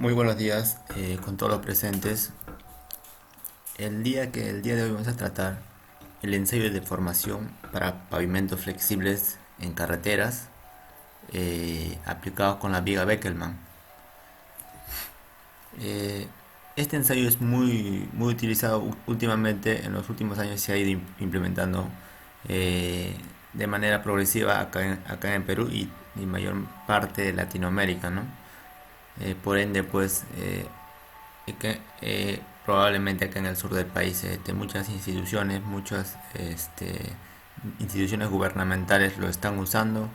Muy buenos días con todos los presentes. El día de hoy vamos a tratar el ensayo de formación para pavimentos flexibles en carreteras aplicados con la viga Beckelman. Eh, este ensayo es muy utilizado últimamente. En los últimos años se ha ido implementando eh, de manera progresiva acá en el Perú y mayor parte de Latinoamérica, ¿no? Por ende, pues probablemente acá en el sur del país muchas instituciones, muchas instituciones gubernamentales lo están usando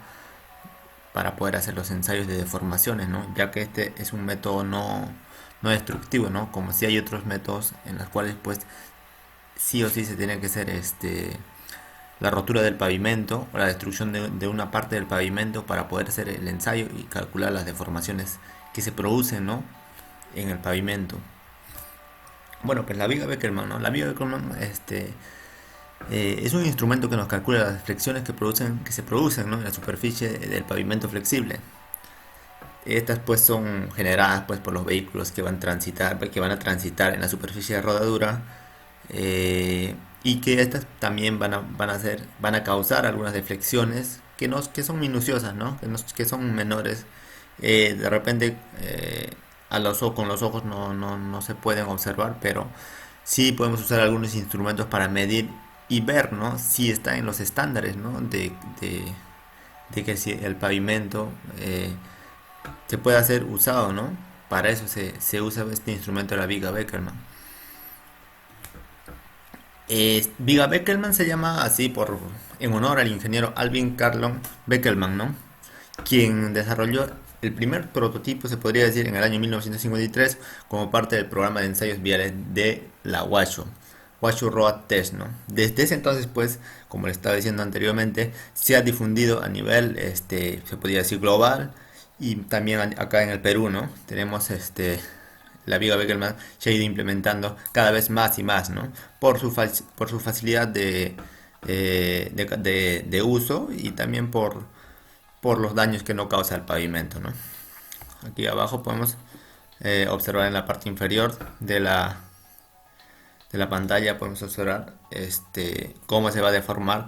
para poder hacer los ensayos de deformaciones, ¿no? Ya que este es un método no destructivo, ¿no? Como si hay otros métodos en los cuales pues sí o sí se tiene que hacer la rotura del pavimento o la destrucción de una parte del pavimento para poder hacer el ensayo y calcular las deformaciones que se producen, ¿no? En el pavimento. Bueno, pues la viga Beckerman, ¿no? La viga Beckerman es un instrumento que nos calcula las fricciones que se producen, ¿no? En la superficie del pavimento flexible. Estas pues son generadas pues por los vehículos que van a transitar en la superficie de rodadura, y que estas también van a causar algunas deflexiones que son minuciosas, ¿no? Que son menores. De repente con los ojos no se pueden observar, pero sí podemos usar algunos instrumentos para medir y ver, ¿no? Si está en los estándares, ¿no? De que si el pavimento se puede ser usado, ¿no? Para eso se usa este instrumento de la viga Beckerman. Viga Beckelman se llama así en honor al ingeniero Alvin Carlon Beckelman, ¿no? Quien desarrolló el primer prototipo, se podría decir, en el año 1953 como parte del programa de ensayos viales de la Washoe Road Test, ¿no? Desde ese entonces, pues, como le estaba diciendo anteriormente, se ha difundido a nivel, se podría decir, global y también acá en el Perú, ¿no? Tenemos la viga Beckelman se ha ido implementando cada vez más y más, ¿no? Por su facilidad de uso y también por los daños que no causa el pavimento, ¿no? Aquí abajo podemos observar en la parte inferior de la pantalla, podemos observar cómo se va a deformar.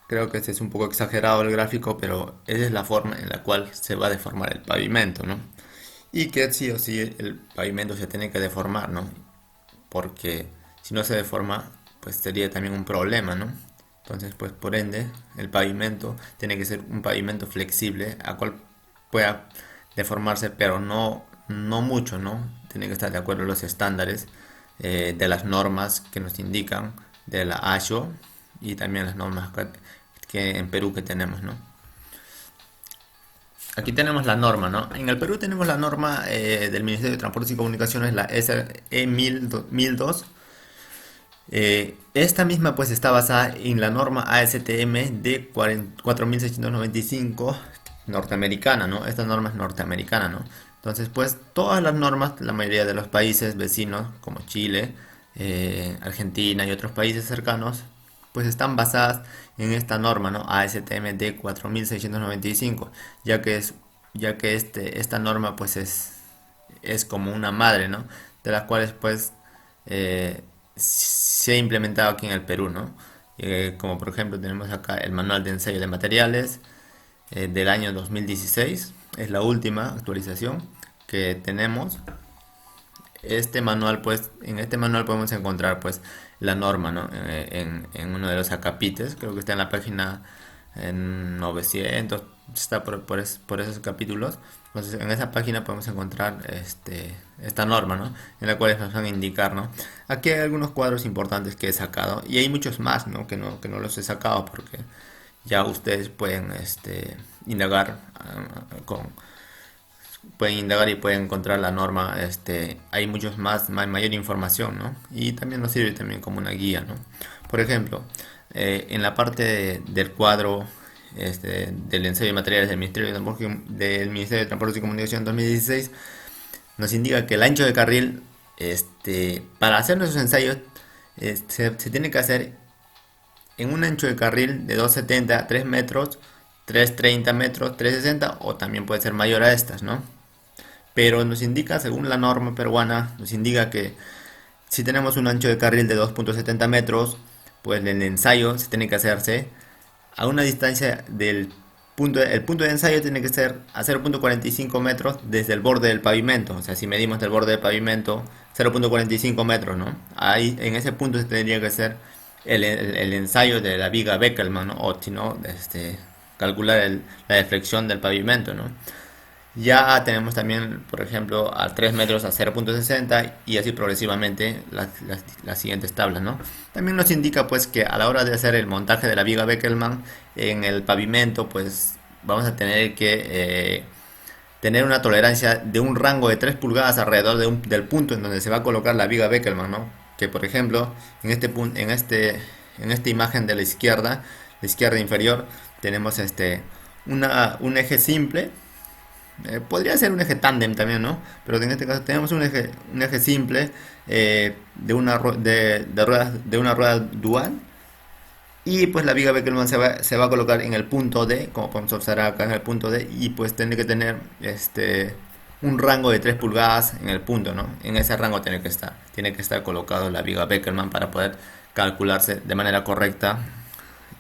Creo que este es un poco exagerado el gráfico, pero esa es la forma en la cual se va a deformar el pavimento, ¿no? Y que sí o sí el pavimento se tiene que deformar, ¿no? Porque si no se deforma, pues sería también un problema, ¿no? Entonces, pues por ende, el pavimento tiene que ser un pavimento flexible, a cual pueda deformarse, pero no mucho, ¿no? Tiene que estar de acuerdo a los estándares de las normas que nos indican de la ASHO y también las normas que en Perú que tenemos, ¿no? Aquí tenemos la norma, ¿no? En el Perú tenemos la norma del Ministerio de Transportes y Comunicaciones, la SE 1002. Esta misma pues está basada en la norma ASTM de 4695 norteamericana, ¿no? Esta norma es norteamericana, ¿no? Entonces pues todas las normas, la mayoría de los países vecinos como Chile, Argentina y otros países cercanos, pues están basadas en esta norma, ¿no? ASTM de 4695, ya que esta norma pues es como una madre, ¿no? De las cuales pues se ha implementado aquí en el Perú, ¿no? Como por ejemplo tenemos acá el manual de ensayo de materiales del año 2016, es la última actualización que tenemos. En este manual podemos encontrar pues la norma, ¿no? En uno de los acapites, creo que está en la página en 900, está por esos capítulos. Entonces en esa página podemos encontrar esta norma, ¿no? En la cual nos van a indicar, ¿no? Aquí hay algunos cuadros importantes que he sacado y hay muchos más, ¿no? Que no los he sacado porque ya ustedes pueden indagar pueden indagar y pueden encontrar la norma. Hay muchos mayor información, ¿no? Y también nos sirve también como una guía, ¿no? Por ejemplo, en la parte del cuadro del ensayo de materiales del Ministerio de Transportes y Comunicación 2016, nos indica que el ancho de carril, para hacer nuestros ensayos, se tiene que hacer en un ancho de carril de 270 a 3 metros, 330 metros, 360 o también puede ser mayor a estas, ¿no? pero nos indica, según la norma peruana, nos indica que si tenemos un ancho de carril de 2.70 metros, pues el ensayo se tiene que hacerse a una distancia del punto, el punto de ensayo tiene que ser a 0.45 metros desde el borde del pavimento. O sea, si medimos del borde del pavimento 0.45 metros, ¿no? Ahí en ese punto se tendría que hacer el ensayo de la viga Beckelman, ¿no? O si no, calcular la deflexión del pavimento, ¿no? Ya tenemos también, por ejemplo, a 3 metros a 0.60 y así progresivamente las siguientes tablas, ¿no? También nos indica pues que a la hora de hacer el montaje de la viga Beckelman en el pavimento, pues vamos a tener que tener una tolerancia de un rango de 3 pulgadas alrededor del punto en donde se va a colocar la viga Beckelman, ¿no? Que por ejemplo, en este punto, en esta imagen de la izquierda inferior, tenemos un eje simple. Podría ser un eje tándem también, ¿no? Pero en este caso tenemos un eje simple de una rueda dual. Y pues la viga Beckelman se va a colocar en el punto D, como podemos observar acá en el punto D. Y pues tiene que tener un rango de 3 pulgadas en el punto, ¿no? En ese rango tiene que estar. Tiene que estar colocado la viga Beckelman para poder calcularse de manera correcta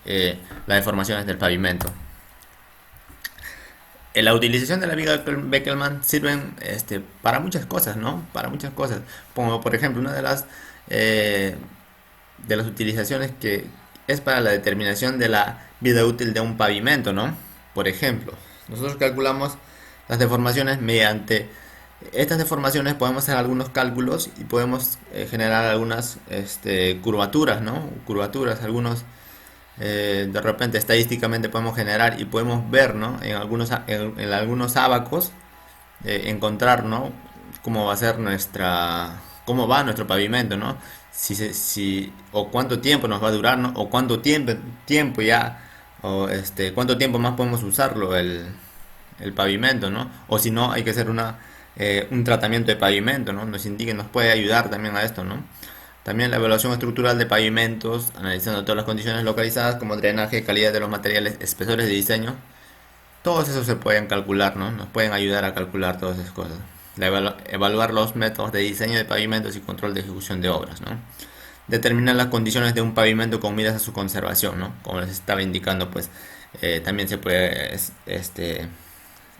las deformaciones del pavimento. La utilización de la viga Beckelman sirven para muchas cosas, ¿no? Para muchas cosas. Como por ejemplo, una eh, de las utilizaciones que es para la determinación de la vida útil de un pavimento, ¿no? Por ejemplo, nosotros calculamos las deformaciones mediante estas deformaciones podemos hacer algunos cálculos y podemos generar algunas curvaturas, ¿no? Curvaturas, algunos de repente estadísticamente podemos generar y podemos ver, ¿no? En algunos ábacos encontrar, ¿no? Cómo va a ser cómo va nuestro pavimento, ¿no? O cuánto tiempo nos va a durar, ¿no? O cuánto tiempo ya, o cuánto tiempo más podemos usarlo el pavimento, ¿no? O si no, hay que hacer un tratamiento de pavimento, ¿no? Nos puede ayudar también a esto, ¿no? También la evaluación estructural de pavimentos, analizando todas las condiciones localizadas como drenaje, calidad de los materiales, espesores de diseño. Todos esos se pueden calcular, ¿no? Nos pueden ayudar a calcular todas esas cosas. Evaluar los métodos de diseño de pavimentos y control de ejecución de obras, ¿no? Determinar las condiciones de un pavimento con miras a su conservación, ¿no? Como les estaba indicando, pues también se puede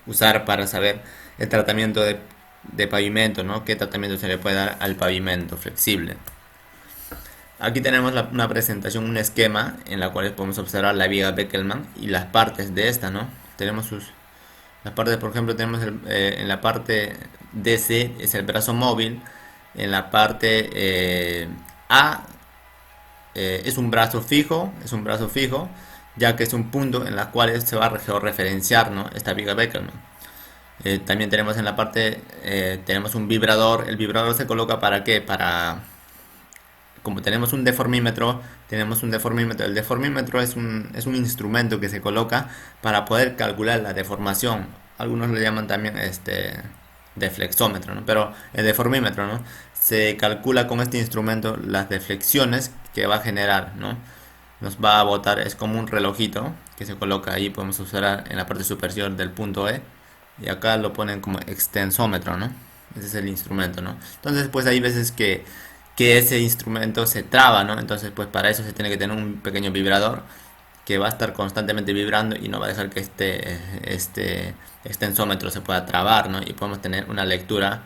usar para saber el tratamiento de pavimento, ¿no? Qué tratamiento se le puede dar al pavimento flexible. Aquí tenemos una presentación, un esquema en la cual podemos observar la viga Beckelman y las partes de esta, ¿no? Tenemos las partes, por ejemplo, tenemos en la parte DC es el brazo móvil, en la parte A es un brazo fijo, ya que es un punto en la cual se va a georreferenciar, ¿no? Esta viga Beckelman. También tenemos en la parte, tenemos un vibrador. El vibrador se coloca para qué? Como tenemos un deformímetro. El deformímetro es un instrumento que se coloca para poder calcular la deformación. Algunos lo llaman también deflexómetro, ¿no? Pero el deformímetro, ¿no? Se calcula con este instrumento las deflexiones que va a generar, ¿no? Nos va a botar, es como un relojito que se coloca ahí, podemos observar en la parte superior del punto E. Y acá lo ponen como extensómetro, ¿no? Ese es el instrumento, ¿no? Entonces, pues hay veces que ese instrumento se traba, ¿no? Entonces, pues para eso se tiene que tener un pequeño vibrador que va a estar constantemente vibrando y no va a dejar que este extensómetro se pueda trabar, ¿no? Y podemos tener una lectura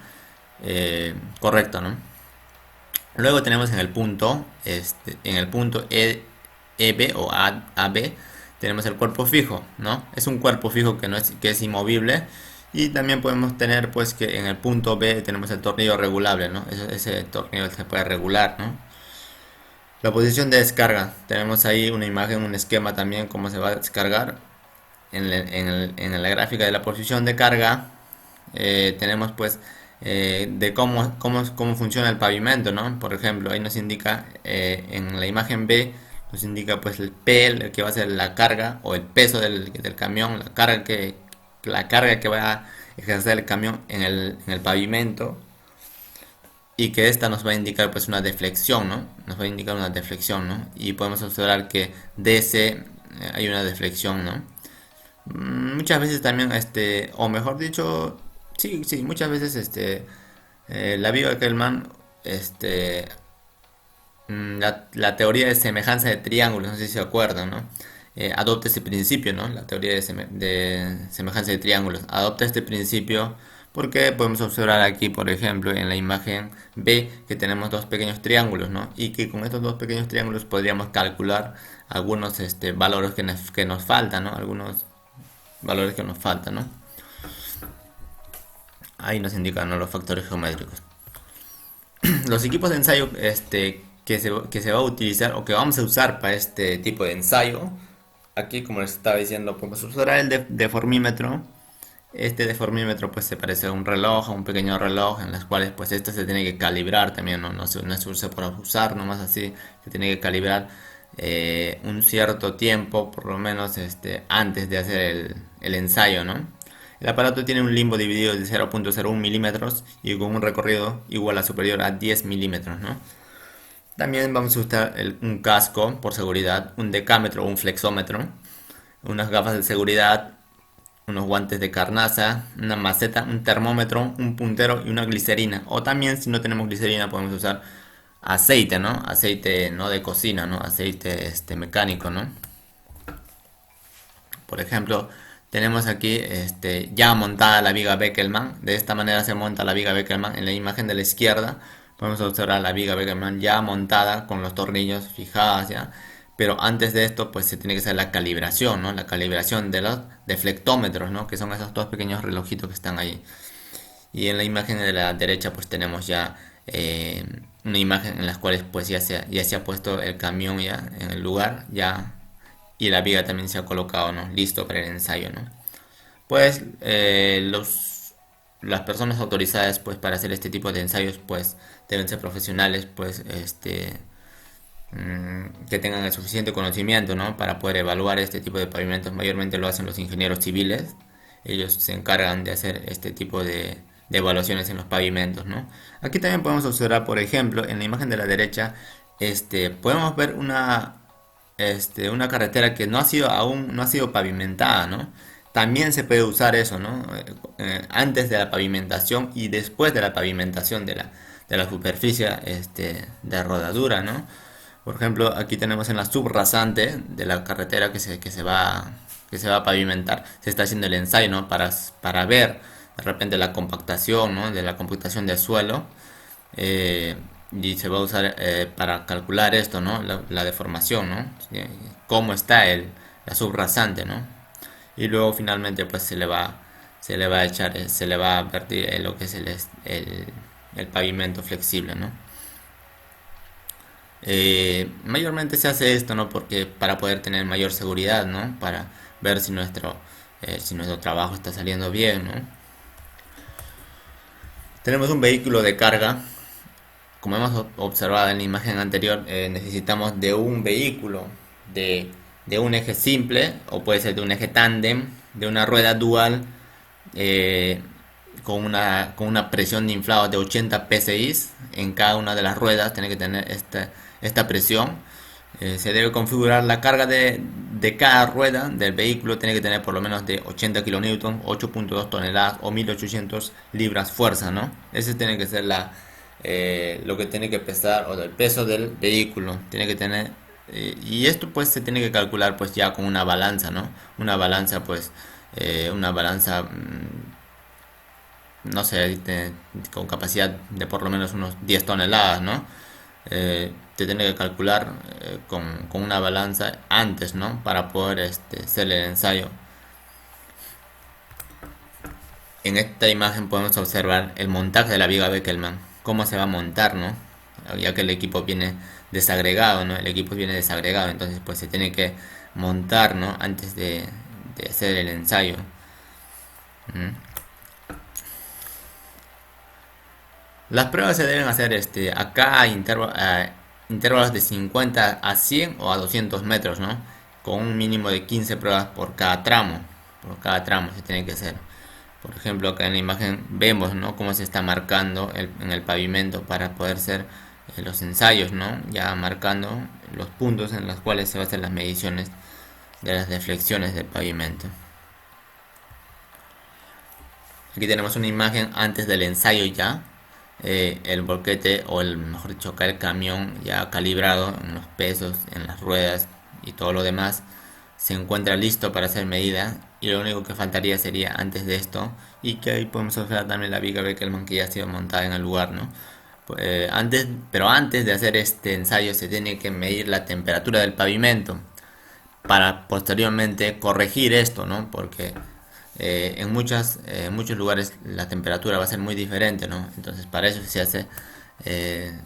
correcta, ¿no? Luego tenemos en el punto EB o AB, tenemos el cuerpo fijo, ¿no? Es un cuerpo fijo que es inmovible. Y también podemos tener pues que en el punto B tenemos el tornillo regulable, ¿no? Ese tornillo se puede regular, ¿no? La posición de descarga. Tenemos ahí una imagen, un esquema también cómo se va a descargar. En la gráfica de la posición de carga tenemos pues de cómo funciona el pavimento, ¿no? Por ejemplo, ahí nos indica en la imagen B, nos indica pues el P, el que va a ser la carga o el peso del camión, la carga que va a ejercer el camión en el pavimento, y que esta nos va a indicar pues una deflexión, ¿no? Nos va a indicar una deflexión, ¿no? Y podemos observar que DC hay una deflexión, ¿no? Muchas veces también, o mejor dicho, Sí, sí, muchas veces la viga Bickelman, este, la teoría de semejanza de triángulos, no sé si se acuerdan, ¿no? Adopta este principio, ¿no? La teoría de semejanza de triángulos. Adopta este principio porque podemos observar aquí, por ejemplo, en la imagen B, que tenemos dos pequeños triángulos, ¿no? Y que con estos dos pequeños triángulos podríamos calcular algunos valores que nos faltan, ¿no? Algunos valores que nos faltan, ¿no? Ahí nos indican, ¿no?, los factores geométricos. Los equipos de ensayo que se va a utilizar o que vamos a usar para este tipo de ensayo, aquí como les estaba diciendo, podemos usar el deformímetro. Este deformímetro pues se parece a un reloj, a un pequeño reloj en las cuales pues esto se tiene que calibrar también, no, no se usa por usar nomás así, se tiene que calibrar un cierto tiempo, por lo menos antes de hacer el ensayo, ¿no? El aparato tiene un limbo dividido de 0.01 milímetros y con un recorrido igual a superior a 10 milímetros, ¿no? También vamos a usar un casco por seguridad, un decámetro o un flexómetro, unas gafas de seguridad, unos guantes de carnaza, una maceta, un termómetro, un puntero y una glicerina. O también si no tenemos glicerina podemos usar aceite, ¿no? Aceite no de cocina, ¿no? Aceite mecánico, ¿no? Por ejemplo, tenemos aquí ya montada la viga Bickelman. De esta manera se monta la viga Bickelman. En la imagen de la izquierda podemos observar la viga Bickelman ya montada con los tornillos fijados ya. Pero antes de esto, pues se tiene que hacer la calibración, ¿no? La calibración de los deflectómetros, ¿no? Que son esos dos pequeños relojitos que están ahí. Y en la imagen de la derecha, pues tenemos ya una imagen en las cuales pues ya se ha puesto el camión ya en el lugar, ya, y la viga también se ha colocado, ¿no? Listo para el ensayo, ¿no? Pues las personas autorizadas pues para hacer este tipo de ensayos pues deben ser profesionales pues que tengan el suficiente conocimiento, ¿no?, para poder evaluar este tipo de pavimentos. Mayormente lo hacen los ingenieros civiles. Ellos se encargan de hacer este tipo de evaluaciones en los pavimentos, ¿no? Aquí también podemos observar, por ejemplo, en la imagen de la derecha, podemos ver una carretera que no ha sido pavimentada, ¿no? También se puede usar eso, ¿no? Antes de la pavimentación y después de la pavimentación de la superficie de rodadura, ¿no? Por ejemplo, aquí tenemos en la subrasante de la carretera que se va a pavimentar, se está haciendo el ensayo, ¿no? Para ver de repente la compactación, ¿no?, de la compactación del suelo. eh, y se va a usar para calcular esto, ¿no? La deformación, ¿no? Cómo está la subrasante, ¿no? Y luego finalmente pues se le va a echar, se le va a vertir lo que es el pavimento flexible, ¿no? Mayormente se hace esto, ¿no? Porque para poder tener mayor seguridad, ¿no? Para ver si nuestro trabajo está saliendo bien, ¿no? Tenemos un vehículo de carga. Como hemos observado en la imagen anterior, necesitamos de un vehículo de un eje simple, o puede ser de un eje tándem, de una rueda dual, eh, con una presión de inflado de 80 psi en cada una de las ruedas. Tiene que tener esta presión. Se debe configurar la carga de cada rueda del vehículo. Tiene que tener por lo menos de 80 kilonewton, 8.2 toneladas o 1800 libras fuerza, ¿no? Ese tiene que ser lo que tiene que pesar, o el peso del vehículo. Tiene que tener, y esto pues se tiene que calcular pues ya con una balanza, ¿no? Una balanza pues, una balanza, no sé, con capacidad de por lo menos unos 10 toneladas, ¿no? Te tiene que calcular con una balanza antes, ¿no? Para poder hacer el ensayo. En esta imagen podemos observar el montaje de la viga Bickelman, cómo se va a montar, ¿no? Ya que el equipo viene desagregado, ¿no? El equipo viene desagregado, entonces pues se tiene que montar, ¿no? Antes de hacer el ensayo. ¿Mm? Las pruebas se deben hacer acá a intervalos de 50 a 100 o a 200 metros, ¿no? Con un mínimo de 15 pruebas por cada tramo. Por cada tramo se tiene que hacer. Por ejemplo, acá en la imagen vemos, ¿no?, cómo se está marcando en el pavimento para poder hacer los ensayos, ¿no? Ya marcando los puntos en los cuales se van a hacer las mediciones de las deflexiones del pavimento. Aquí tenemos una imagen antes del ensayo ya. El volquete o el, mejor dicho, acá el camión ya calibrado en los pesos, en las ruedas y todo lo demás se encuentra listo para ser medida y lo único que faltaría sería antes de esto y que ahí podemos observar también la viga Beckelman que ya ha sido montada en el lugar, ¿no? Pero antes de hacer este ensayo se tiene que medir la temperatura del pavimento para posteriormente corregir esto, ¿no? Porque en muchos lugares la temperatura va a ser muy diferente, ¿no? Entonces para eso se hace eh,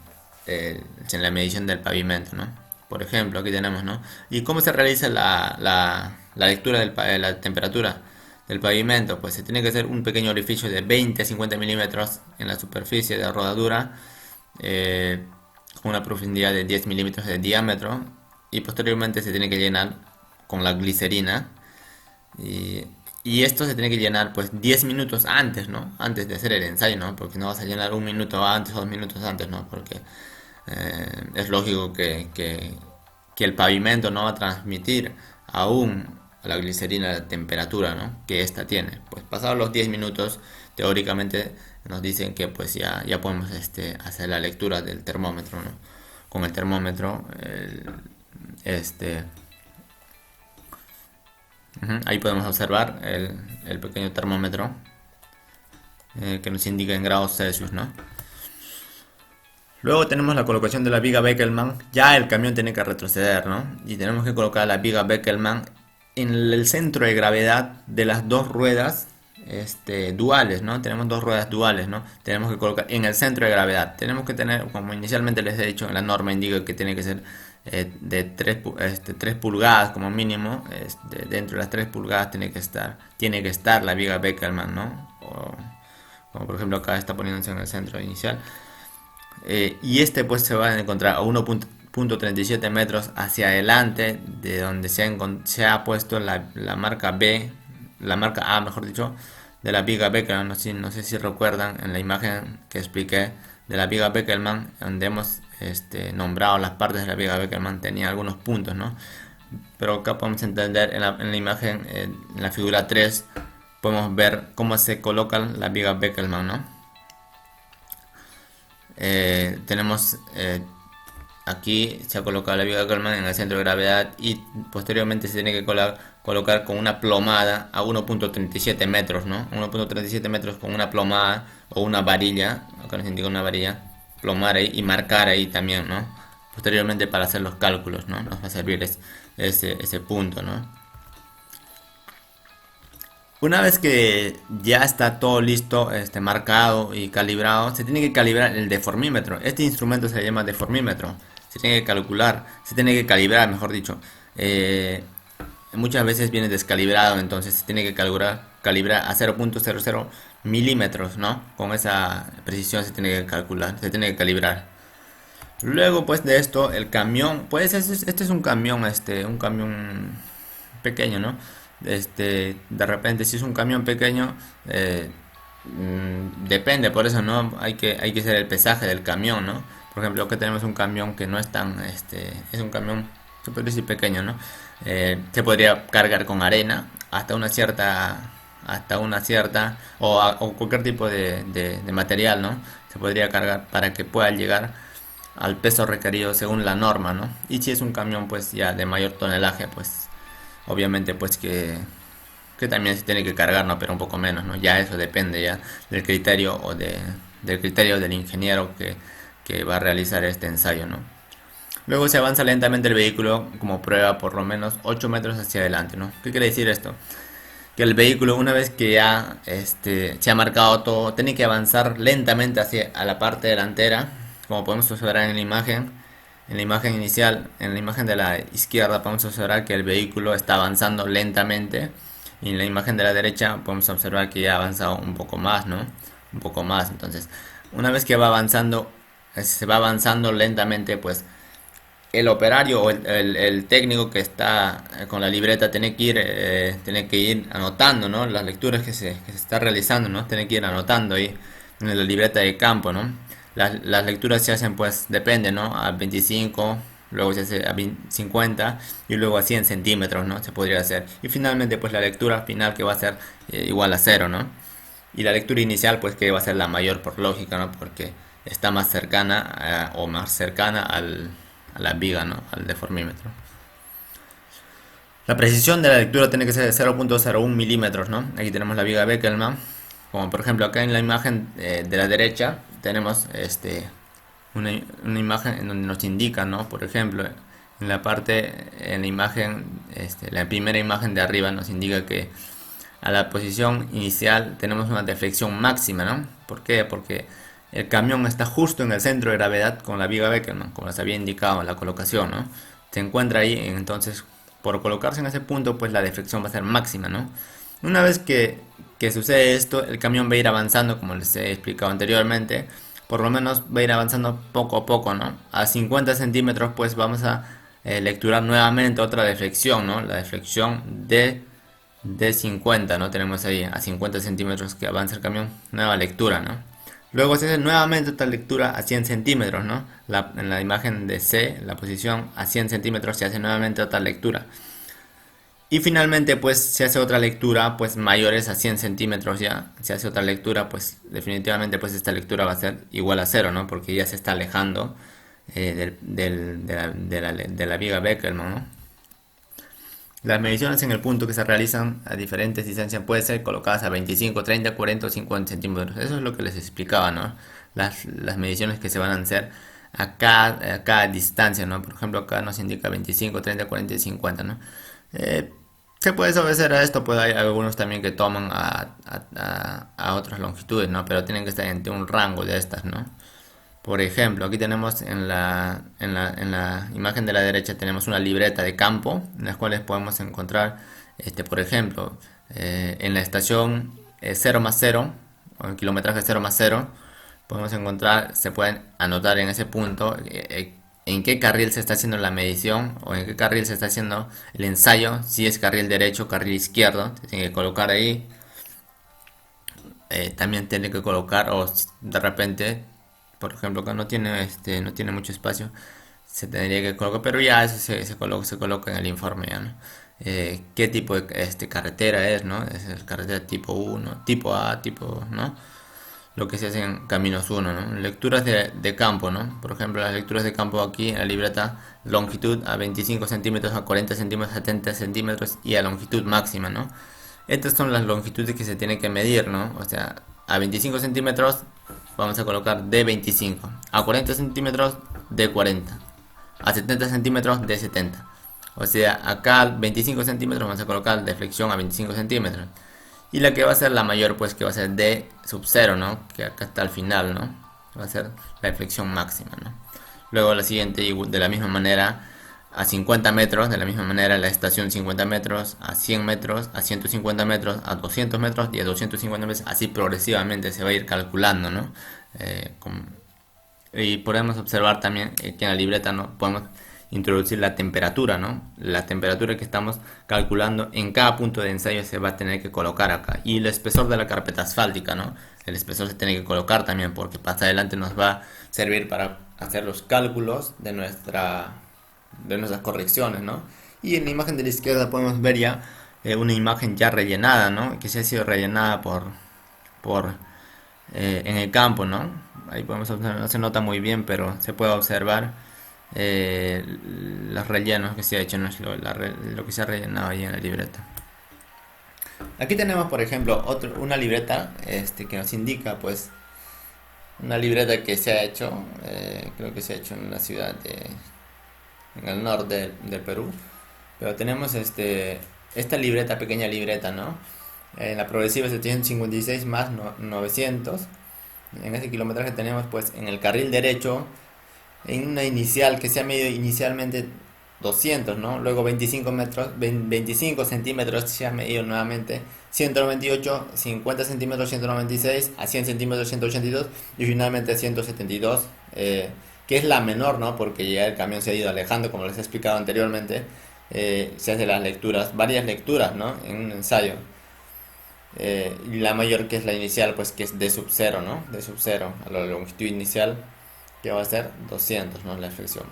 en la medición del pavimento, ¿no? Por ejemplo, aquí tenemos, ¿no? ¿Y cómo se realiza la lectura de la temperatura del pavimento? Pues se tiene que hacer un pequeño orificio de 20 a 50 milímetros en la superficie de rodadura, eh, con una profundidad de 10 milímetros de diámetro, y posteriormente se tiene que llenar con la glicerina y, y esto se tiene que llenar pues 10 minutos antes, ¿no? Antes de hacer el ensayo, ¿no? Porque no vas a llenar un minuto antes o 2 minutos antes, ¿no? Porque es lógico que el pavimento no va a transmitir aún a la glicerina la temperatura, ¿no? Que ésta tiene. Pues pasados los 10 minutos, teóricamente nos dicen que pues ya podemos hacer la lectura del termómetro, ¿no? Con el termómetro, este, ahí podemos observar el pequeño termómetro que nos indica en grados Celsius, ¿no? Luego tenemos la colocación de la viga Beckelman. Ya el camión tiene que retroceder, ¿no? Y tenemos que colocar la viga Beckelman en el centro de gravedad de las dos ruedas duales, ¿no? Tenemos dos ruedas duales, ¿no? Tenemos que colocar en el centro de gravedad. Tenemos que tener, como inicialmente les he dicho, la norma indica que tiene que ser de 3 pulgadas como mínimo. Dentro de las 3 pulgadas tiene que estar la viga Beckelman, ¿no? Como por ejemplo acá está poniéndose en el centro inicial. Y pues se va a encontrar a 1.37 metros hacia adelante de donde se ha puesto la marca B, la marca A mejor dicho, de la viga Beckelman. No sé si recuerdan en la imagen que expliqué de la viga Beckelman, donde hemos nombrado las partes de la viga Beckelman, tenía algunos puntos, ¿no? Pero acá podemos entender en la imagen, en la figura 3, podemos ver cómo se coloca la viga Beckelman, ¿no? Tenemos aquí se ha colocado la viga Beckelman en el centro de gravedad y posteriormente se tiene que colocar con una plomada a 1.37 metros, ¿no? 1.37 metros con una plomada o una varilla, acá nos indica una varilla, plomar ahí y marcar ahí también, ¿no? Posteriormente para hacer los cálculos, ¿no? Nos va a servir ese punto, ¿no? Una vez que ya está todo listo, marcado y calibrado, se tiene que calibrar el deformímetro. Este instrumento se llama deformímetro. Se tiene que calcular, se tiene que calibrar, mejor dicho. Muchas veces viene descalibrado, entonces se tiene que calibrar a 0.00 milímetros, ¿no? Con esa precisión se tiene que calcular, se tiene que calibrar. Luego, pues de esto, el camión, pues este es un camión pequeño, ¿no? De repente, si es un camión pequeño, depende, por eso, ¿no? Hay que hacer el pesaje del camión, ¿no? Por ejemplo, acá tenemos un camión que no es tan, es un camión, se puede decir pequeño, ¿no? Se podría cargar con arena hasta una cierta, o cualquier tipo de material, ¿no? Se podría cargar para que pueda llegar al peso requerido según la norma, ¿no? Y si es un camión pues ya de mayor tonelaje, pues obviamente pues que también se tiene que cargar, ¿no? Pero un poco menos, ¿no? Ya eso depende ya del criterio del criterio del ingeniero que va a realizar este ensayo, ¿no? Luego se avanza lentamente el vehículo como prueba por lo menos 8 metros hacia adelante, ¿no? ¿Qué quiere decir esto? Que el vehículo una vez que ya se ha marcado todo, tiene que avanzar lentamente hacia a la parte delantera, como podemos observar en la imagen inicial, en la imagen de la izquierda podemos observar que el vehículo está avanzando lentamente y en la imagen de la derecha podemos observar que ya ha avanzado un poco más, ¿no? Un poco más, entonces, una vez que va avanzando, se va avanzando lentamente, pues el operario o el técnico que está con la libreta tiene que ir anotando, ¿no? Las lecturas que se está realizando, ¿no? Tiene que ir anotando ahí en la libreta de campo, ¿no? Las lecturas se hacen, pues, depende, ¿no? A 25, luego se hace a 50 y luego a 100 centímetros, ¿no? Se podría hacer. Y finalmente, pues, la lectura final que va a ser igual a cero, ¿no? Y la lectura inicial, pues que va a ser la mayor por lógica, ¿no? Porque está más cercana o más cercana a la viga, ¿no? Al deformímetro. La precisión de la lectura tiene que ser de 0.01 milímetros, ¿no? Aquí tenemos la viga Beckelman. Como por ejemplo acá en la imagen de la derecha tenemos una imagen en donde nos indica, ¿no? Por ejemplo, en la parte, en la imagen, la primera imagen de arriba nos indica que a la posición inicial tenemos una deflexión máxima, ¿no? ¿Por qué? Porque el camión está justo en el centro de gravedad con la viga Beckelman, como les había indicado en la colocación, ¿no? Se encuentra ahí, entonces por colocarse en ese punto, pues la deflexión va a ser máxima, ¿no? Una vez que sucede esto, el camión va a ir avanzando, como les he explicado anteriormente, por lo menos va a ir avanzando poco a poco, ¿no? A 50 centímetros, pues vamos a lecturar nuevamente otra deflexión, ¿no? La deflexión de 50, ¿no? Tenemos ahí a 50 centímetros que avanza el camión, nueva lectura, ¿no? Luego se hace nuevamente otra lectura a 100 centímetros, ¿no? En la imagen de C, la posición a 100 centímetros se hace nuevamente otra lectura. Y finalmente pues se hace otra lectura pues mayores a 100 centímetros ya. Se hace otra lectura pues definitivamente pues esta lectura va a ser igual a cero, ¿no? Porque ya se está alejando de la viga Beckelman, ¿no? Las mediciones en el punto que se realizan a diferentes distancias pueden ser colocadas a 25, 30, 40 o 50 centímetros. Eso es lo que les explicaba, ¿no? Las mediciones que se van a hacer a cada distancia, ¿no? Por ejemplo, acá nos indica 25, 30, 40 y 50, ¿no? Eh, Se puede obedecer a esto, pues hay algunos también que toman a otras longitudes, ¿no? Pero tienen que estar entre un rango de estas, ¿no? Por ejemplo, aquí tenemos en la imagen de la derecha tenemos una libreta de campo en las cuales podemos encontrar, por ejemplo, en la estación 0 más 0 o en kilometraje 0 más 0 podemos encontrar, se pueden anotar en ese punto en qué carril se está haciendo la medición o en qué carril se está haciendo el ensayo, si es carril derecho o carril izquierdo, se tiene que colocar ahí. También tiene que colocar o de repente por ejemplo acá no tiene mucho espacio, se tendría que colocar, pero ya eso se coloca en el informe ya, ¿no? Qué tipo de carretera es, ¿no? Es carretera tipo 1 tipo A, tipo, ¿no? Lo que se hace en caminos 1, ¿no? Lecturas de campo, ¿no? Por ejemplo, las lecturas de campo aquí en la libreta, longitud a 25 centímetros, a 40 centímetros, a 70 centímetros y a longitud máxima, ¿no? Estas son las longitudes que se tienen que medir, ¿no? O sea, a 25 centímetros vamos a colocar de 25, a 40 centímetros de 40, a 70 centímetros de 70. O sea, acá 25 centímetros vamos a colocar de flexión a 25 centímetros. Y la que va a ser la mayor, pues que va a ser de sub 0, ¿no? Que acá está al final, ¿no? Va a ser la flexión máxima, ¿no? Luego la siguiente, de la misma manera, a 50 metros, de la misma manera la estación 50 metros, a 100 metros, a 150 metros, a 200 metros y a 250 metros, así progresivamente se va a ir calculando, ¿no? Eh, con- y podemos observar también que en la libreta no podemos introducir la temperatura, ¿no? La temperatura que estamos calculando en cada punto de ensayo se va a tener que colocar acá. Y el espesor de la carpeta asfáltica, ¿no? El espesor se tiene que colocar también porque más adelante nos va a servir para hacer los cálculos de nuestras correcciones, ¿no? Y en la imagen de la izquierda podemos ver ya una imagen ya rellenada, ¿no? Que se ha sido rellenada por en el campo, ¿no? Ahí podemos observar, no se nota muy bien, pero se puede observar los rellenos que se ha hecho, ¿no? Lo que se ha rellenado ahí en la libreta. Aquí tenemos, por ejemplo, una libreta que nos indica, pues, una libreta que se ha hecho, creo que se ha hecho en la ciudad en el norte del Perú, pero tenemos esta libreta, pequeña libreta, ¿no? En la progresiva 756 más 900. En ese kilometraje tenemos pues en el carril derecho, en una inicial que se ha medido inicialmente 200, ¿no? Luego 25 metros, 25 centímetros se ha medido nuevamente, 198, 50 centímetros 196, a 100 centímetros 182 y finalmente a 172, que es la menor, ¿no? Porque ya el camión se ha ido alejando, como les he explicado anteriormente. Se hacen las lecturas, varias lecturas, ¿no? En un ensayo. Y la mayor que es la inicial, pues que es de sub 0, ¿no? De sub 0 a la longitud inicial, que va a ser 200, ¿no? La flexión.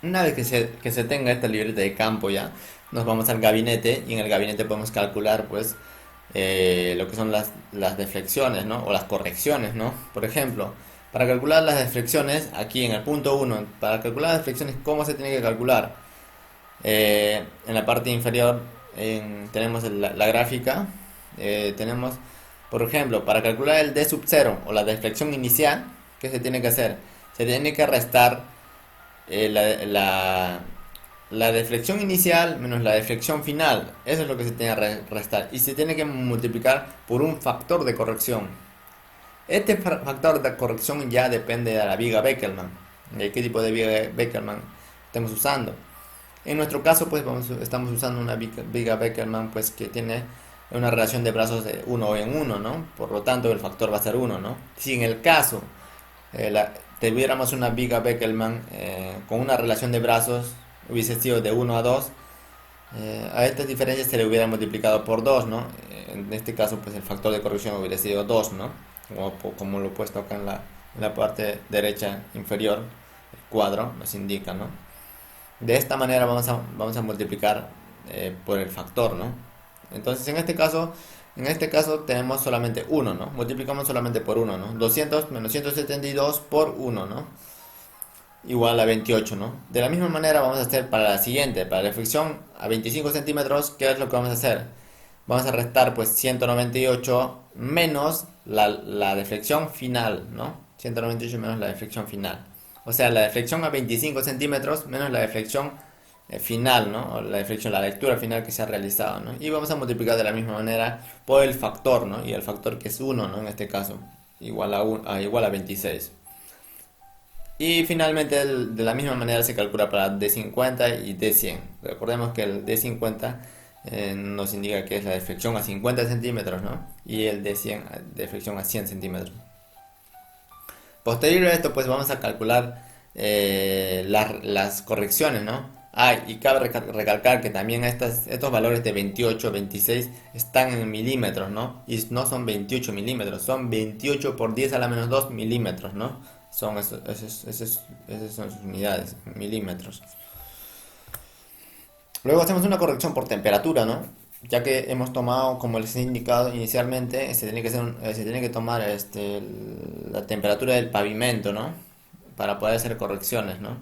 Una vez que se tenga esta libreta de campo ya, nos vamos al gabinete y en el gabinete podemos calcular, pues, lo que son las deflexiones, ¿no? O las correcciones, ¿no? Por ejemplo, para calcular las deflexiones, aquí en el punto uno, para calcular las deflexiones, ¿cómo se tiene que calcular? En la parte inferior tenemos la gráfica. Tenemos, por ejemplo, para calcular el D sub 0 o la deflexión inicial, ¿qué se tiene que hacer? Se tiene que restar eh, la, la- la deflexión inicial menos la deflexión final. Eso es lo que se tiene que restar. Y se tiene que multiplicar por un factor de corrección. Este factor de corrección ya depende de la viga Beckelman. De qué tipo de viga Beckelman estamos usando. En nuestro caso, pues estamos usando una viga Beckelman pues que tiene una relación de brazos de uno en uno, ¿no? Por lo tanto, el factor va a ser uno, ¿no? Si en el caso tuviéramos una viga Beckelman con una relación de brazos, hubiese sido de 1 a 2, a estas diferencias se le hubiera multiplicado por 2, ¿no? En este caso, pues el factor de corrección hubiera sido 2, ¿no? Como lo he puesto acá en la parte derecha inferior, el cuadro nos indica, ¿no? De esta manera vamos a multiplicar por el factor, ¿no? Entonces en este caso tenemos solamente uno, ¿no? Multiplicamos solamente por uno, ¿no? 200 menos 172 por uno, ¿no? Igual a 28, ¿no? De la misma manera vamos a hacer para la siguiente, para la fricción a 25 centímetros, ¿qué es lo que vamos a hacer? Vamos a restar pues 198 menos la deflexión final, ¿no? 198 menos la deflexión final. O sea, la deflexión a 25 centímetros menos la deflexión final, ¿no? O la deflexión, la lectura final que se ha realizado, ¿no? Y vamos a multiplicar de la misma manera por el factor, ¿no? Y el factor que es uno, ¿no? En este caso, igual a 26. Y finalmente de la misma manera se calcula para D50 y D100. Recordemos que el D50 nos indica que es la deflexión a 50 centímetros, ¿no? Y el D100 deflexión a 100 centímetros. Posterior a esto, pues vamos a calcular las correcciones, ¿no? Ah, y cabe recalcar que también estos valores de 28, 26 están en milímetros, ¿no? Y no son 28 milímetros, son 28 por 10 a la menos 2 milímetros, ¿no? Esas son sus unidades, milímetros. Luego hacemos una corrección por temperatura, ¿no? Ya que hemos tomado, como les he indicado inicialmente, se tiene que tomar la temperatura del pavimento, ¿no? Para poder hacer correcciones, ¿no?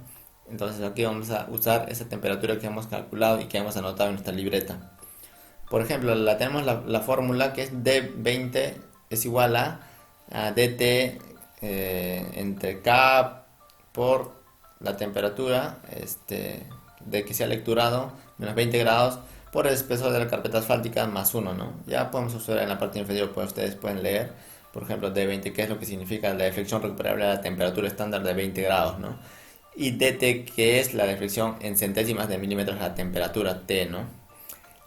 Entonces aquí vamos a usar esa temperatura que hemos calculado y que hemos anotado en nuestra libreta. Por ejemplo, tenemos la fórmula que es D20 es igual a DT entre K por la temperatura de que se ha lecturado menos 20 grados por el espesor de la carpeta asfáltica más uno, ¿no? Ya podemos observar en la parte inferior, pues ustedes pueden leer, por ejemplo, D20, que es lo que significa la deflexión recuperable a la temperatura estándar de 20 grados, ¿no? Y DT, que es la deflexión en centésimas de milímetros a la temperatura T, ¿no?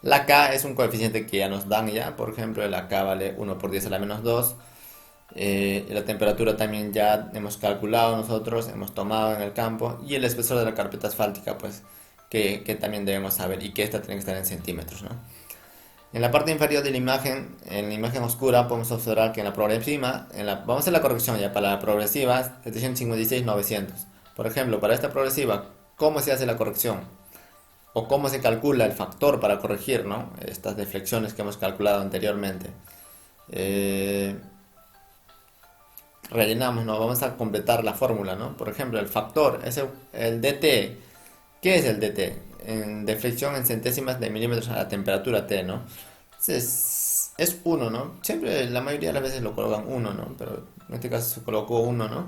La K es un coeficiente que ya nos dan ya, por ejemplo, la K vale 1 por 10 a la menos 2. La temperatura también ya hemos calculado nosotros, hemos tomado en el campo. Y el espesor de la carpeta asfáltica, pues, que también debemos saber y que esta tiene que estar en centímetros, ¿no? En la parte inferior de la imagen, en la imagen oscura, podemos observar que en la progresiva, vamos a hacer la corrección ya para la progresiva 756-900. Por ejemplo, para esta progresiva, ¿cómo se hace la corrección? O cómo se calcula el factor para corregir, ¿no? Estas deflexiones que hemos calculado anteriormente. Eh, Rellenamos, ¿no? Vamos a completar la fórmula, ¿no? Por ejemplo, el factor es el DT. ¿Qué es el DT? En deflexión en centésimas de milímetros a la temperatura T, ¿no? Es 1, ¿no? Siempre, la mayoría de las veces lo colocan 1, ¿no? Pero en este caso se colocó 1, ¿no?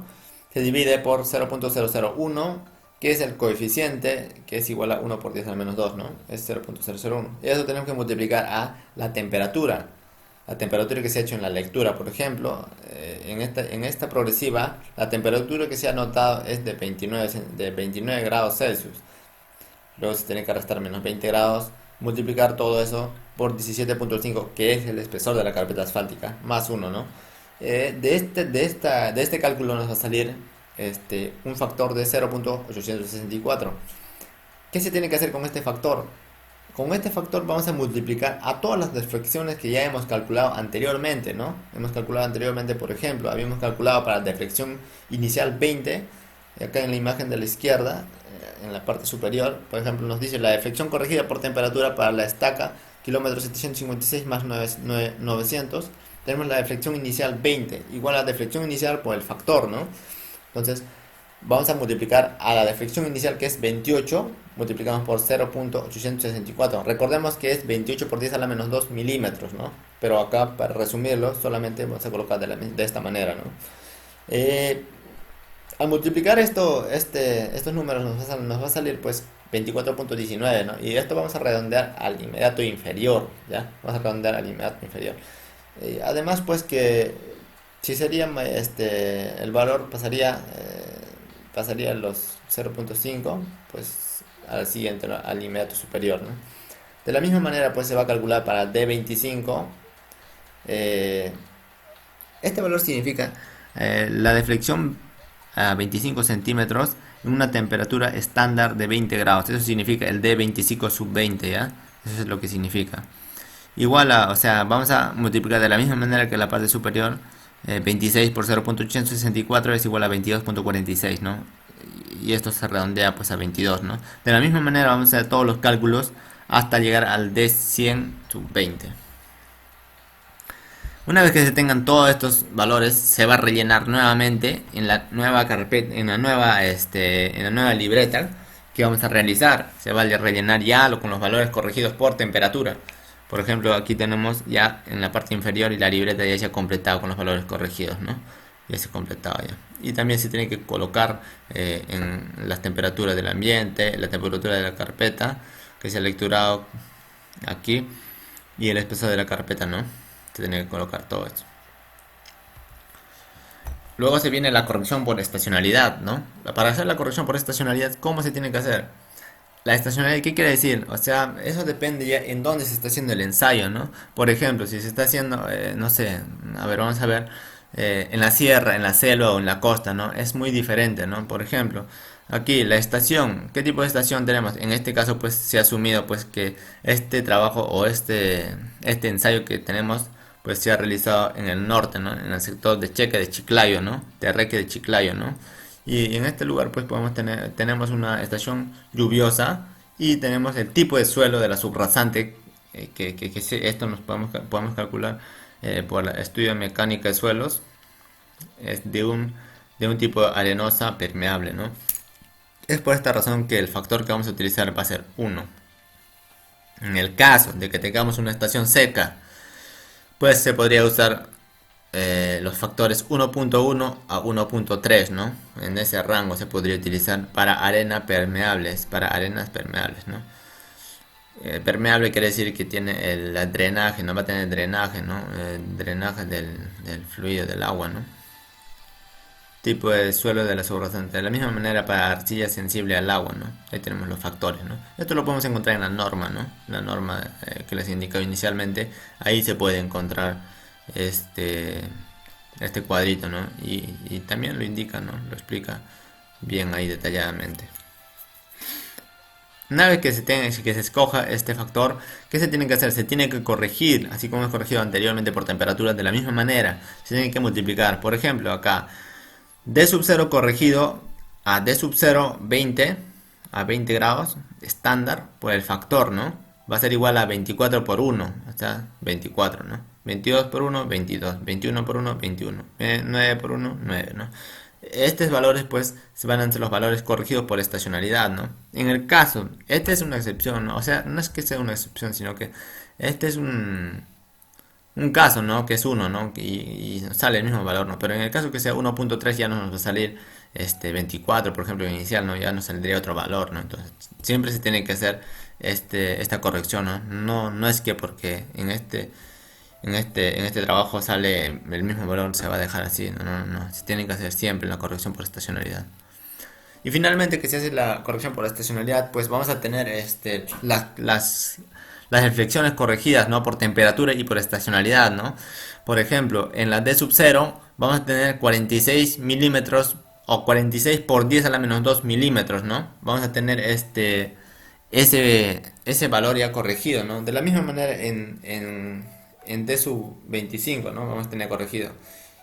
Se divide por 0.001, que es el coeficiente, que es igual a 1 por 10 al menos 2, ¿no? Es 0.001. Y eso tenemos que multiplicar a la temperatura. La temperatura que se ha hecho en la lectura, por ejemplo, en esta progresiva, la temperatura que se ha notado es de 29 grados Celsius. Luego se tiene que restar menos 20 grados, multiplicar todo eso por 17.5, que es el espesor de la carpeta asfáltica, más 1, ¿no? De este cálculo nos va a salir un factor de 0.864. ¿Qué se tiene que hacer con este factor? Con este factor vamos a multiplicar a todas las deflexiones que ya hemos calculado anteriormente, ¿no? Hemos calculado anteriormente, por ejemplo, habíamos calculado para deflexión inicial 20, y acá en la imagen de la izquierda, en la parte superior, por ejemplo, nos dice la deflexión corregida por temperatura para la estaca kilómetros 756 más 900, tenemos la deflexión inicial 20, igual a la deflexión inicial por el factor, ¿no? Entonces, vamos a multiplicar a la deflexión inicial, que es 28, multiplicamos por 0.864. Recordemos que es 28 por 10 a la menos 2 milímetros, ¿no? Pero acá, para resumirlo, solamente vamos a colocar de esta manera, ¿no? Eh, Al multiplicar estos números nos va a salir pues 24.19, ¿no? Y esto vamos a redondear al inmediato inferior, ¿ya? Vamos a redondear al inmediato inferior. Además, pues que si sería el valor pasaría los 0.5 pues al siguiente, ¿no? Al inmediato superior, ¿no? De la misma manera, pues se va a calcular para D25. eh, este valor significa la deflexión a 25 centímetros en una temperatura estándar de 20 grados. Eso significa el D25 sub 20, ¿ya? Eso es lo que significa. Igual a, o sea, vamos a multiplicar de la misma manera que la parte superior. 26 por 0.864 es igual a 22.46, ¿no? Y esto se redondea pues a 22, ¿no? De la misma manera vamos a hacer todos los cálculos hasta llegar al D100 sub 20. Una vez que se tengan todos estos valores, se va a rellenar nuevamente en la nueva carpeta, en la nueva libreta que vamos a realizar. Se va a rellenar ya con los valores corregidos por temperatura. Por ejemplo, aquí tenemos ya en la parte inferior y la libreta ya se ha completado con los valores corregidos, ¿no? Ya se ha completado ya. Y también se tiene que colocar en las temperaturas del ambiente, la temperatura de la carpeta, que se ha lecturado aquí, y el espesor de la carpeta, ¿no? Se tiene que colocar todo esto. Luego se viene la corrección por estacionalidad, ¿no? Para hacer la corrección por estacionalidad, ¿cómo se tiene que hacer? La estacionalidad, ¿qué quiere decir? O sea, eso depende ya en dónde se está haciendo el ensayo, ¿no? Por ejemplo, si se está haciendo, no sé, a ver, vamos a ver, en la sierra, en la selva o en la costa, ¿no? Es muy diferente, ¿no? Por ejemplo, aquí la estación, ¿qué tipo de estación tenemos? En este caso, pues se ha asumido, pues, que este trabajo o este ensayo que tenemos, pues se ha realizado en el norte, ¿no? En el sector de Cheque de Chiclayo, ¿no? Terreque de Chiclayo, ¿no? Y en este lugar pues tenemos una estación lluviosa y tenemos el tipo de suelo de la subrasante, esto nos podemos calcular por el estudio de mecánica de suelos, es de un tipo arenosa permeable, ¿no? Es por esta razón que el factor que vamos a utilizar va a ser 1. En el caso de que tengamos una estación seca, pues se podría usar los factores 1.1 a 1.3, ¿no? En ese rango se podría utilizar para arenas permeables, ¿no? Permeable quiere decir que tiene el drenaje, no va a tener drenaje, ¿no? El drenaje del fluido del agua, ¿no? Tipo de suelo de la subrasante. De la misma manera para arcilla sensible al agua, ¿no? Ahí tenemos los factores, ¿no? Esto lo podemos encontrar en la norma, ¿no? La norma que les indicaba inicialmente. Ahí se puede encontrar este, este cuadrito, ¿no? Y también lo indica, ¿no? Lo explica bien ahí detalladamente. Una vez que se escoja este factor, ¿qué se tiene que hacer? Se tiene que corregir, así como es corregido anteriormente por temperaturas, de la misma manera. Se tiene que multiplicar. Por ejemplo, acá D sub 0 corregido a D sub 0 20 a 20 grados estándar por el factor, ¿no? Va a ser igual a 24 por 1, o sea, 24, ¿no? 22 por 1, 22, 21 por 1, 21, 9 por 1, 9, ¿no? Estos valores pues se van a ser los valores corregidos por estacionalidad, ¿no? En el caso, esta es una excepción, ¿no? O sea, no es que sea una excepción, sino que este es un caso, ¿no? Que es 1, ¿no? Y sale el mismo valor, ¿no? Pero en el caso que sea 1.3 ya no nos va a salir 24, por ejemplo, inicial, ¿no? Ya nos saldría otro valor, ¿no? Entonces, siempre se tiene que hacer esta corrección, ¿no? No es que porque en este trabajo sale el mismo valor se va a dejar así, no. Se tiene que hacer siempre la corrección por estacionalidad. Y finalmente que se hace la corrección por estacionalidad, pues vamos a tener las reflexiones corregidas, ¿no? Por temperatura y por estacionalidad, ¿no? Por ejemplo, en la D sub 0 vamos a tener 46 milímetros o 46 por 10 a la menos 2 milímetros, ¿no? Vamos a tener ese valor ya corregido, ¿no? De la misma manera en D sub 25, ¿no? Vamos a tener corregido.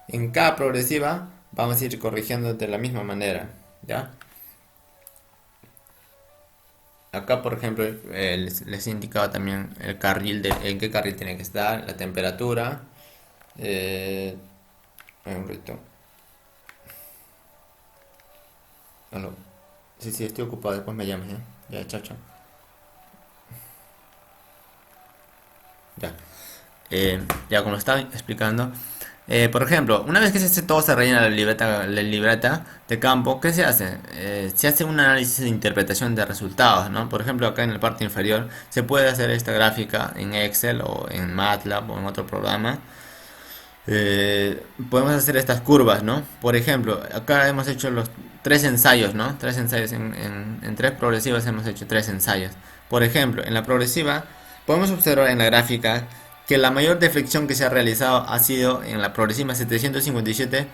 En K progresiva vamos a ir corrigiendo de la misma manera, ¿ya? Acá, por ejemplo, les he indicado también el carril en qué carril tiene que estar, la temperatura. Eh, un momento. Aló. Sí, sí, estoy ocupado, después me llamas, ¿eh? Ya, chao, chao. Ya. Ya como estaba explicando, por ejemplo, una vez que todo se rellena la libreta de campo, ¿qué se hace? Se hace un análisis de interpretación de resultados, ¿no? Por ejemplo, acá en la parte inferior se puede hacer esta gráfica en Excel o en MATLAB o en otro programa. Podemos hacer estas curvas, ¿no? Por ejemplo, acá hemos hecho los tres ensayos, ¿no? Tres ensayos en tres progresivas hemos hecho tres ensayos. Por ejemplo, en la progresiva podemos observar en la gráfica que la mayor deflexión que se ha realizado ha sido en la progresiva 757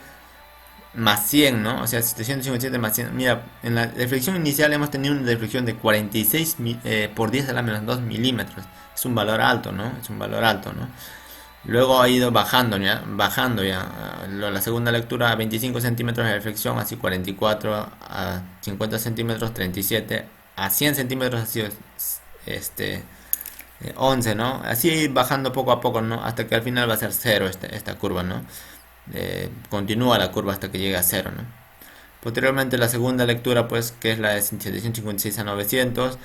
más 100, ¿no? O sea, 757 más 100. Mira, en la deflexión inicial hemos tenido una deflexión de 46 por 10 a la menos 2 milímetros. Es un valor alto, ¿no? Es un valor alto, ¿no? Luego ha ido bajando ya, bajando ya. La segunda lectura a 25 centímetros de reflexión, así 44, a 50 centímetros 37, a 100 centímetros ha sido este 11, ¿no? Así bajando poco a poco, ¿no? Hasta que al final va a ser cero esta curva, ¿no? Continúa la curva hasta que llegue a cero, ¿no? Posteriormente la segunda lectura, pues, que es la de 756 a 900,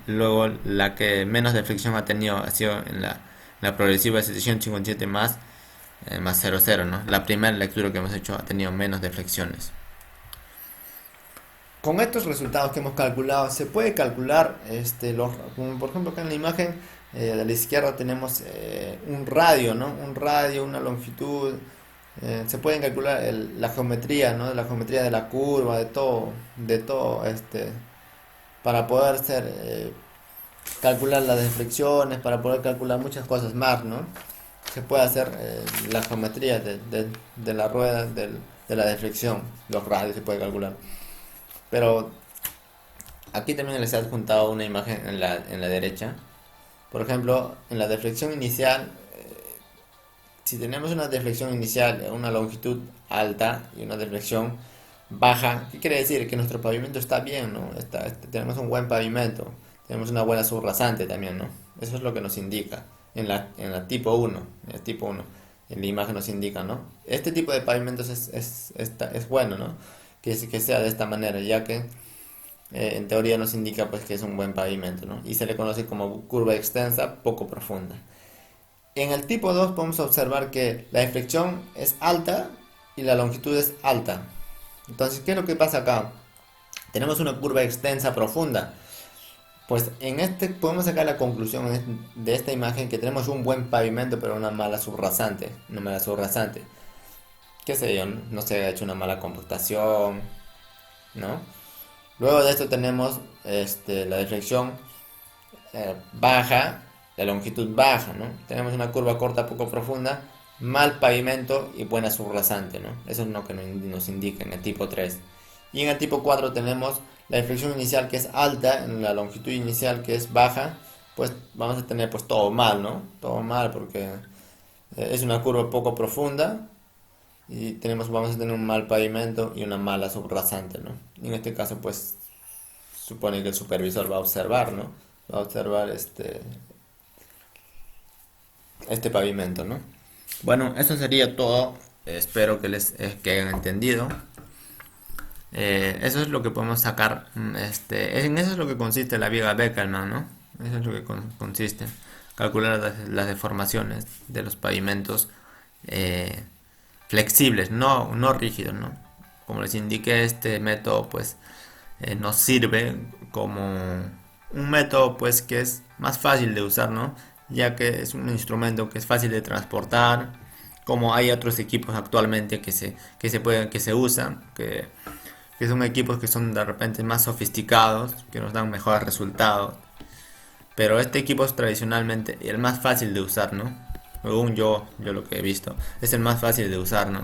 luego la que menos deflexión ha tenido ha sido en la progresiva de 757 más, más 00, ¿no? La primera lectura que hemos hecho ha tenido menos deflexiones. Con estos resultados que hemos calculado, se puede calcular, como por ejemplo acá en la imagen de la izquierda tenemos un radio, ¿no? Un radio, una longitud. Se pueden calcular la geometría, ¿no? La geometría de la curva, de todo, para poder calcular las deflexiones, para poder calcular muchas cosas más, ¿no? Se puede hacer la geometría de la rueda de la deflexión, los radios se puede calcular. Pero aquí también les he adjuntado una imagen en la derecha. Por ejemplo, en la deflexión inicial, si tenemos una deflexión inicial, una longitud alta y una deflexión baja, ¿qué quiere decir? Que nuestro pavimento está bien, ¿no? Tenemos un buen pavimento, tenemos una buena subrasante también, ¿no? Eso es lo que nos indica en la tipo 1, en el tipo 1, en la imagen nos indica, ¿no? Este tipo de pavimentos es bueno, ¿no? Que sea de esta manera, ya que en teoría nos indica pues que es un buen pavimento, ¿no? Y se le conoce como curva extensa poco profunda. En el tipo 2 podemos observar que la deflexión es alta y la longitud es alta. Entonces, ¿qué es lo que pasa acá? Tenemos una curva extensa profunda. Pues en podemos sacar la conclusión de esta imagen que tenemos un buen pavimento pero una mala subrasante. Una mala subrasante. ¿Qué sé yo? No se ha hecho una mala compactación, ¿no? Luego de esto tenemos la deflexión baja, la longitud baja, ¿no? Tenemos una curva corta poco profunda, mal pavimento y buena subrasante, ¿no? Eso es lo que nos indica en el tipo 3. Y en el tipo 4 tenemos la deflexión inicial que es alta, en la longitud inicial que es baja, pues vamos a tener pues todo mal, ¿no? Todo mal porque es una curva poco profunda y vamos a tener un mal pavimento y una mala subrasante, ¿no? Y en este caso pues supone que el supervisor va a observar, ¿no? Va a observar este pavimento, ¿no? Bueno, eso sería todo. Espero que hayan entendido. Eso es lo que podemos sacar. En eso es lo que consiste la viga Beckerman, ¿no? Eso es lo que consiste. Calcular las deformaciones de los pavimentos eh, flexibles, no rígidos, ¿no? Como les indiqué, este método pues nos sirve como un método pues que es más fácil de usar, ¿no? Ya que es un instrumento que es fácil de transportar, como hay otros equipos actualmente que se usan, que son equipos que son de repente más sofisticados, que nos dan mejores resultados. Pero este equipo es tradicionalmente el más fácil de usar, ¿no? Según yo lo que he visto, es el más fácil de usar, ¿no?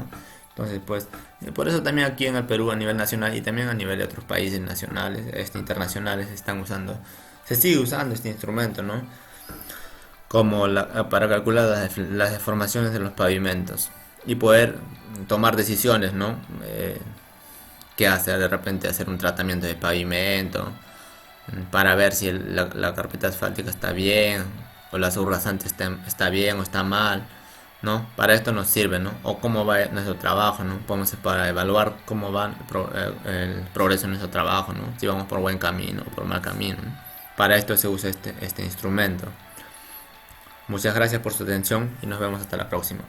Entonces, pues, por eso también aquí en el Perú a nivel nacional y también a nivel de otros países nacionales, internacionales, se sigue usando este instrumento, ¿no? Como para calcular las deformaciones de los pavimentos y poder tomar decisiones, ¿no? ¿Qué hacer? De repente hacer un tratamiento de pavimento, para ver si la carpeta asfáltica está bien, o la subrasante está bien o está mal, ¿no? Para esto nos sirve, ¿no? O cómo va nuestro trabajo, ¿no? Podemos para evaluar cómo va el progreso en nuestro trabajo, ¿no? Si vamos por buen camino o por mal camino, ¿no? Para esto se usa este instrumento. Muchas gracias por su atención y nos vemos hasta la próxima.